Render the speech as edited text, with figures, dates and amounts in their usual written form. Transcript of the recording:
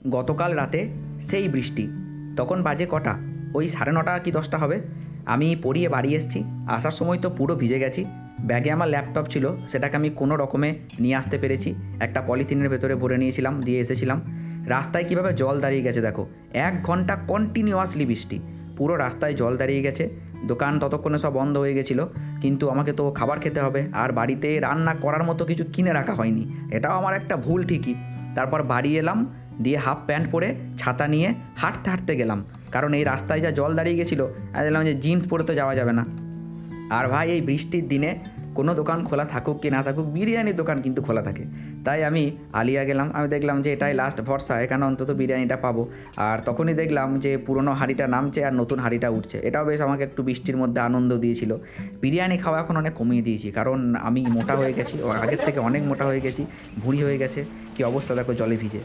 গতকাল রাতে সেই বৃষ্টি। তখন বাজে কটা, ওই 9:30 কি 10টা হবে। আমি পড়িয়ে বাড়ি এসেছি। আসার সময় তো পুরো ভিজে গেছি। ব্যাগে আমার ল্যাপটপ ছিল, সেটাকে আমি কোনো রকমে নিয়ে আসতে পেরেছি। একটা পলিথিনের ভেতরে ভরে নিয়েছিলাম, দিয়ে এসেছিলাম। রাস্তায় কীভাবে জল দাঁড়িয়ে গেছে দেখো, 1 ঘন্টা কন্টিনিউয়াসলি বৃষ্টি, পুরো রাস্তায় জল দাঁড়িয়ে গেছে। দোকান ততক্ষণে সব বন্ধ হয়ে গেছিলো, কিন্তু আমাকে তো খাবার খেতে হবে, আর বাড়িতে রান্না করার মতো কিছু কিনে রাখা হয়নি। এটাও আমার একটা ভুল ঠিকই। তারপর বাড়ি এলাম, দিয়ে হাফ প্যান্ট পরে ছাতা নিয়ে হাঁটতে হাঁটতে গেলাম, কারণ এই রাস্তায় যা জল দাঁড়িয়ে গেছিলো। আমি দেখলাম যে জিন্স পরে তো যাওয়া যাবে না। আর ভাই, এই বৃষ্টির দিনে কোনো দোকান খোলা থাকুক কি না থাকুক, বিরিয়ানির দোকান কিন্তু খোলা থাকে। তাই আমি আলিয়া গেলাম। আমি দেখলাম যে এটাই লাস্ট ভরসা, এখানে অন্তত বিরিয়ানিটা পাবো। আর তখনই দেখলাম যে পুরনো হাঁড়িটা নামছে আর নতুন হাঁড়িটা উঠছে। এটাও বেশ আমাকে একটু বৃষ্টির মধ্যে আনন্দ দিয়েছিল। বিরিয়ানি খাওয়া এখন অনেক কমিয়ে দিয়েছি, কারণ আমি মোটা হয়ে গেছি, আগের থেকে অনেক মোটা হয়ে গেছি, ভুঁড়ি হয়ে গেছে। কী অবস্থা দেখো জলে ভিজে।